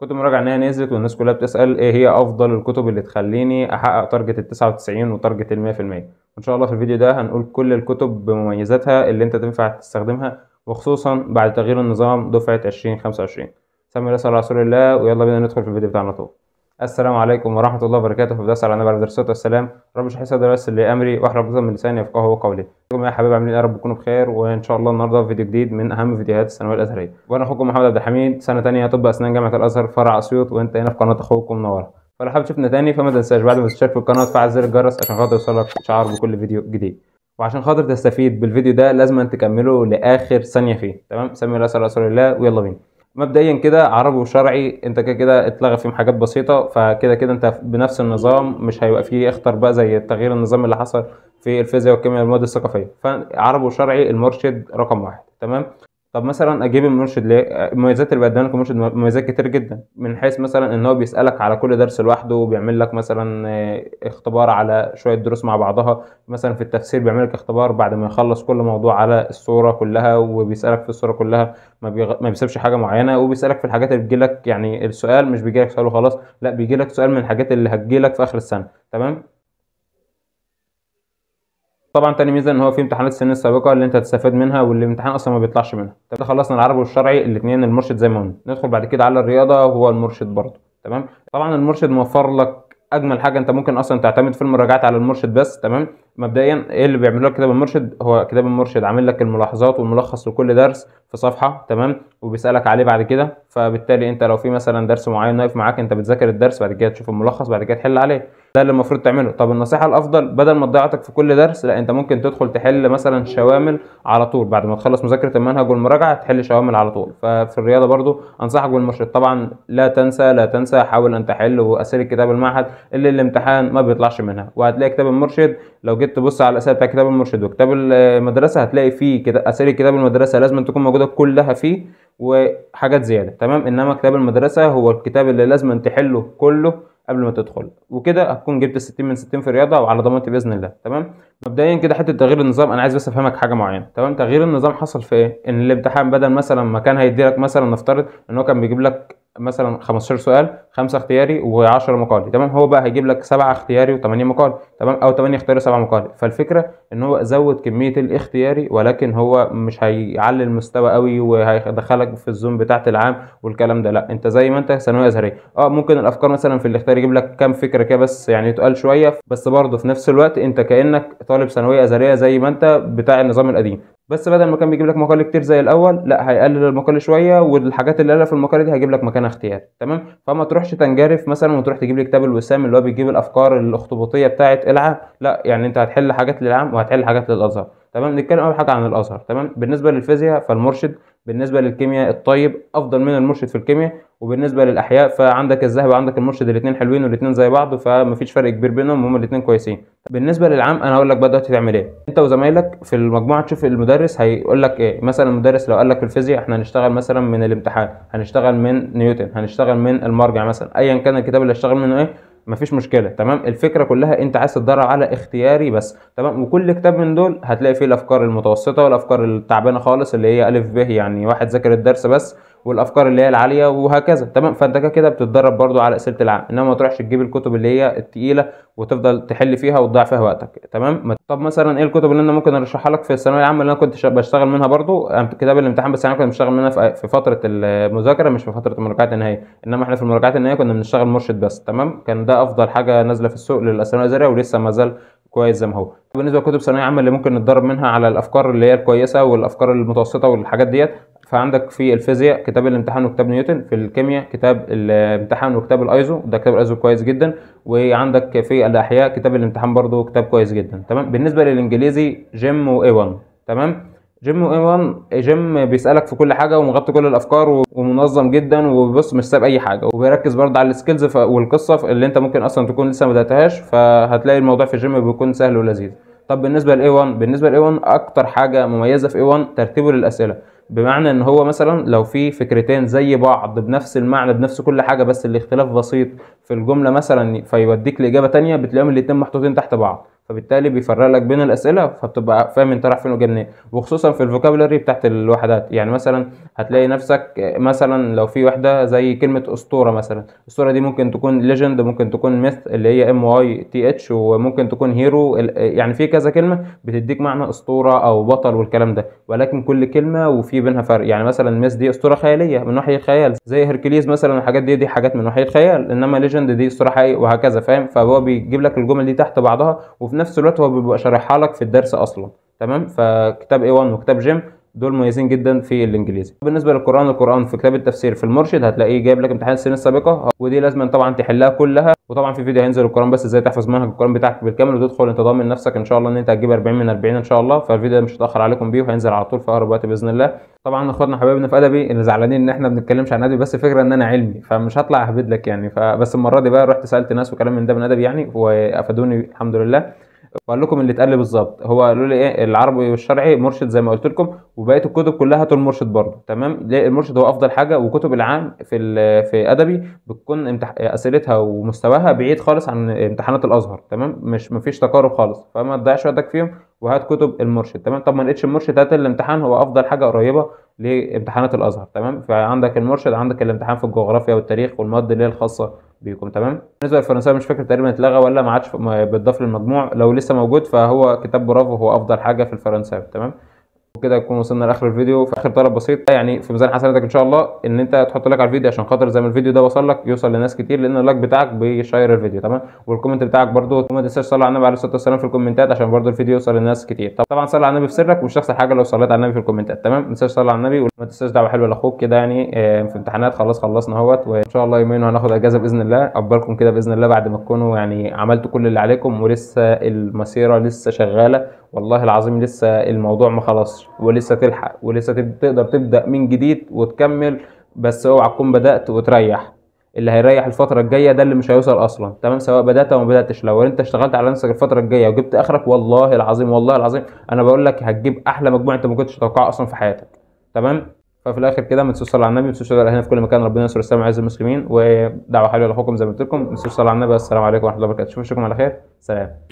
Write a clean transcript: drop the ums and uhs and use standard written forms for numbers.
كتب المراجعة إن هي نزلت والناس كلها بتسأل إيه هي أفضل الكتب اللي تخليني أحقق تارجت ال99 وتارجت ال100%. وإن شاء الله في الفيديو ده هنقول كل الكتب بمميزاتها اللي أنت تنفع تستخدمها، وخصوصا بعد تغيير النظام دفعة 2025. سمي الله على رسول الله، ويلا بينا ندخل في الفيديو بتاعنا على طول. السلام عليكم ورحمة الله وبركاته. في بداية على النبي عليه الصلاة والسلام. رب اشرح لي صدري ويسر لي أمري واحلل عقدة من لساني يفقهوا قولي. يا حبايبي عاملين إيه؟ يا رب تكونوا بخير. وإن شاء الله النهارده فيديو جديد من أهم فيديوهات الثانوية الأزهرية. وأنا أخوكم محمد عبد الحميد، سنة تانية طب أسنان جامعة الأزهر فرع أسيوط، وأنت هنا في قناة أخوكم منورة. فلو حابب تشوفنا تاني فما تنساش بعد ما تشترك في القناة تفعل زر الجرس عشان خاطر يوصلك إشعار بكل فيديو جديد. وعشان خاطر تستفيد بالفيديو ده لازم أن تكمله لآخر ثانية فيه. تمام؟ سمي الله على رسول الله ويلا بينا. مبدئيا كده عربي وشرعي انت كده اتلغى فيهم حاجات بسيطه، فكده انت بنفس النظام، مش هيبقى فيه اختر بقى زي تغيير النظام اللي حصل في الفيزياء والكيمياء والمواد الثقافيه. فعربي وشرعي المرشد رقم واحد. تمام. طب مثلا اجيب المرشد ليه؟ المميزات اللي بقدمها لك المرشد مميزات كتير جدا، من حيث مثلا ان هو بيسالك على كل درس لوحده، وبيعمل لك مثلا اختبار على شويه دروس مع بعضها. مثلا في التفسير بيعمل لك اختبار بعد ما يخلص كل موضوع على الصوره كلها، وبيسالك في الصوره كلها، ما بيسيبش حاجه معينه، وبيسالك في الحاجات اللي بتجيلك. يعني السؤال مش بيجيلك سؤال وخلاص، لا بيجيلك سؤال من الحاجات اللي هتجيلك في اخر السنه. تمام. طبعا تاني ميزه ان هو في امتحانات السنين السابقه اللي انت هتستفاد منها، واللي الامتحان اصلا ما بيطلعش منها. طب خلصنا العربي والشرعي الاثنين المرشد زي ما قلنا، ندخل بعد كده على الرياضه وهو المرشد برضه. تمام. طبعا المرشد موفر لك اجمل حاجه، انت ممكن اصلا تعتمد في المراجعات على المرشد بس. تمام. مبدئيا ايه اللي بيعمل لك كتاب المرشد؟ هو كتاب المرشد عامل لك الملاحظات والملخص لكل درس في صفحه. تمام. وبيسالك عليه بعد كده، فبالتالي انت لو في مثلا درس معين واقف معاك، انت بتذاكر الدرس بعد كده تشوف الملخص بعد كده تحل عليه. ده اللي المفروض تعمله. طب النصيحه الافضل بدل ما تضيع وقتك في كل درس، لا انت ممكن تدخل تحل مثلا شوامل على طول بعد ما تخلص مذاكره المنهج والمراجعه، تحل شوامل على طول. ففي الرياضه برضو انصحك بالمرشد. طبعا لا تنسى حاول ان تحل واسئله كتاب المعهد اللي الامتحان ما بيطلعش منها. وهتلاقي كتاب المرشد لو جيت تبص على الاسئله بتاع كتاب المرشد وكتاب المدرسه، هتلاقي فيه كده اسئله كتاب المدرسه لازم تكون موجوده كلها فيه وحاجات زياده. تمام. انما كتاب المدرسه هو الكتاب اللي لازم تحله كله قبل ما تدخل، وكده هتكون جبت 60 من 60 في الرياضه وعلى ضمانتي باذن الله. تمام. مبدئيا كده حته تغيير النظام انا عايز بس افهمك حاجه معينه. تمام. تغيير النظام حصل في ايه؟ ان الامتحان بدل مثلا ما كان هيدي لك، مثلا نفترض ان هو كان بيجيب لك مثلا 15 سؤال، 5 اختياري و10 مقالي. تمام. هو بقى هيجيب لك 7 اختياري و8 مقالي. تمام. او 8 اختياري و7 مقالي. فالفكره ان هو زود كميه الاختياري، ولكن هو مش هيعلي المستوى قوي وهيدخلك في الزوم بتاعت العام والكلام ده. لا انت زي ما انت ثانويه ازهريه، ممكن الافكار مثلا في الاختيار يجيب لك كام فكره كده بس، يعني تقال شويه، بس برضه في نفس الوقت انت كانك طالب ثانويه ازهريه زي ما انت بتاع النظام القديم. بس بدل ما كان بيجيب لك مقال كتير زي الاول، لا هيقلل المقال شويه، والحاجات اللي قالها في المقال دي هيجيب لك مكانها اختيار. تمام. فما تروحش تنجرف مثلا وتروح تجيب لي كتاب الوسام اللي هو بيجيب الافكار الاخطبوطيه بتاعه العام. لا يعني انت هتحل حاجات للعام وهتحل حاجات للازهر. تمام. نتكلم اول حاجه عن الازهر. تمام. بالنسبه للفيزياء فالمرشد، بالنسبه للكيمياء الطيب افضل من المرشد في الكيمياء، وبالنسبه للاحياء فعندك الذهبي وعندك المرشد الاثنين حلوين والاثنين زي بعض، فمفيش فرق كبير بينهم، هما الاثنين كويسين. بالنسبه للعام انا هقول لك بقى دلوقتي تعمل ايه. انت وزمايلك في المجموعه تشوف المدرس هيقول لك ايه. مثلا المدرس لو قال لك في الفيزياء احنا هنشتغل مثلا من الامتحان، هنشتغل من نيوتن، هنشتغل من المرجع مثلا، ايا كان الكتاب اللي هشتغل منه ايه، مفيش مشكله. تمام. الفكره كلها انت عايز تتدرب على اختياري بس. تمام. وكل كتاب من دول هتلاقي فيه الافكار المتوسطه والافكار التعبانه خالص اللي هي الف ب، يعني واحد ذاكر الدرس بس، والافكار اللي هي العاليه وهكذا. تمام. فانت كده بتتدرب برضو على اسئله العام، انما ما تروحش تجيب الكتب اللي هي التقيله وتفضل تحل فيها وتضيع فيها وقتك. تمام. طب مثلا ايه الكتب اللي انا ممكن ارشحها لك في الثانويه العامه اللي انا كنت بشتغل منها برضو؟ كتاب الامتحان بس، انا كنت بشتغل منها في فتره المذاكره مش في فتره المراجعات النهائيه، انما احنا في المراجعات النهائيه كنا بنشتغل مرشد بس. تمام. كان ده افضل حاجه نازله في السوق للثانويه الازهريه، ولسه ما زال كويس زي ما هو. بالنسبه لكتب ثانويه عامه اللي ممكن نتدرب منها على الافكار اللي هي الكويسه والافكار المتوسطه والحاجات ديت، فعندك في الفيزياء كتاب الامتحان وكتاب نيوتن، في الكيمياء كتاب الامتحان وكتاب الايزو، ده كتاب الايزو كويس جدا، وعندك في الاحياء كتاب الامتحان برضو كتاب كويس جدا. تمام. بالنسبه للانجليزي جيم واي 1. تمام. جيم واي 1، جيم بيسالك في كل حاجه ومغطي كل الافكار ومنظم جدا، وبص مش ساب اي حاجه، وبيركز برضه على السكيلز والقصه اللي انت ممكن اصلا تكون لسه ما بداتهاش، فهتلاقي الموضوع في الجيم بيكون سهل ولذيذ. طب بالنسبه لاي 1، بالنسبه لاي 1 اكتر حاجه مميزه في اي 1 ترتيبه للاسئله، بمعنى ان هو مثلا لو في فكرتين زي بعض بنفس المعنى بنفس كل حاجه بس الاختلاف بسيط في الجمله مثلا، فيوديك لاجابه تانية بتلاقيهم الاتنين محطوطين تحت بعض. فبالتالي بيفرق لك بين الاسئله، فبتبقى فاهم انت رايح فين وجاي منين. وخصوصا في الفوكابولري بتاعت الوحدات، يعني مثلا هتلاقي نفسك مثلا لو في وحده زي كلمه اسطوره مثلا، الاسطوره دي ممكن تكون ليجند، ممكن تكون ميث اللي هي MYTH، وممكن تكون هيرو، يعني في كذا كلمه بتديك معنى اسطوره او بطل والكلام ده، ولكن كل كلمه وفي بينها فرق. يعني مثلا ميث دي اسطوره خياليه من وحي الخيال، زي هيركليز مثلا، الحاجات دي حاجات من وحي الخيال، انما ليجند دي اسطوره حقيقيه وهكذا، فاهم؟ فهو بيجيب لك الجمل دي تحت بعضها، وفي نفس الوقت هو بيبقى شارحها لك في الدرس اصلا. تمام. فكتاب A1 وكتاب جيم دول مميزين جدا في الانجليزي. بالنسبه للقران، القران في كتاب التفسير في المرشد هتلاقيه جايب لك امتحان السنين السابقه، ودي لازم طبعا تحلها كلها. وطبعا في فيديو هينزل القران بس ازاي تحفظ منهج القران بتاعك بالكامل وتدخل انت ضامن نفسك ان شاء الله ان انت هتجيب 40 من 40 ان شاء الله. فالفيديو ده مش هتاخر عليكم بيه، وهينزل على طول في اقرب وقت باذن الله. طبعا اخواتنا حبايبنا في ادبي اللي زعلانين ان احنا ما بنتكلمش عن ادبي، بس فكره ان انا علمي فمش هطلع اهبد لك يعني. فبس المره دي بقى رحت سالت ناس وكلام من ده من ادبي يعني، وافادوني الحمد لله. واقول لكم اللي اتقال لي بالظبط. هو قالوا لي ايه، العربي والشرعي مرشد زي ما قلت لكم، وبقيه الكتب كلها هاتوا المرشد برضه. تمام. ليه المرشد هو افضل حاجه، وكتب العام في ادبي بتكون اسئلتها ومستواها بعيد خالص عن امتحانات الازهر. تمام. مش مفيش تقارب خالص، فما تضيعش وقتك فيهم وهات كتب المرشد. تمام. طب ما لقيتش المرشد، هات الامتحان، هو افضل حاجه قريبه لامتحانات الازهر. تمام. فعندك المرشد، عندك الامتحان في الجغرافيا والتاريخ والمواد اللي هي الخاصه بيكم. تمام. بالنسبه للفرنساوي مش فاكر تقريبا اتلغى ولا ما عادش بيتضاف للمجموع، لو لسه موجود فهو كتاب برافو هو افضل حاجه في الفرنساوي. تمام. وكده يكون وصلنا لاخر الفيديو. في اخر طلب بسيط يعني في ميزان حسناتك ان شاء الله، ان انت تحط لايك على الفيديو عشان خاطر زي ما الفيديو ده وصل لك يوصل لناس كتير، لان اللايك بتاعك بيشير الفيديو. تمام. والكومنت بتاعك برده، وما تنساش تصلي على النبي عليه الصلاه والسلام في الكومنتات عشان برده الفيديو يوصل لناس كتير. طبعا صلي على النبي في سرك، مش هتخسر حاجه لو صليت على النبي في الكومنتات. تمام. ما تنساش تصلي على النبي، وما تنساش دعوه حلوه لاخوك كده يعني. في امتحانات خلصنا اهوت، وان شاء الله يومين وهناخد اجازه باذن الله. اقبلكم كده باذن الله بعد ما تكونوا يعني عملتوا كل اللي عليكم، ولسه المسيره لسه شغاله والله العظيم، لسه الموضوع ما خلصش، ولسه تلحق، ولسه تقدر تبدا من جديد وتكمل. بس اوعى تكون بدات وتريح. اللي هيريح الفتره الجايه ده اللي مش هيوصل اصلا. تمام. سواء بدات او ما بداتش، لو انت اشتغلت على نفسك الفتره الجايه وجبت اخرك، والله العظيم والله العظيم انا بقول لك هتجيب احلى مجموع انت ما كنتش تتوقعه اصلا في حياتك. تمام. ففي الاخر كده ما تنسوش تصلوا على النبي، ما تنسوش تدعوا هنا في كل مكان، ربنا ينصر الاسلام ويعز المسلمين، ودعوه حلوه لاخوكم زي ما قلت لكم. ما تنسوش تصلوا على النبي. السلام عليكم ورحمه الله وبركاته. اشوفكم على خير. سلام.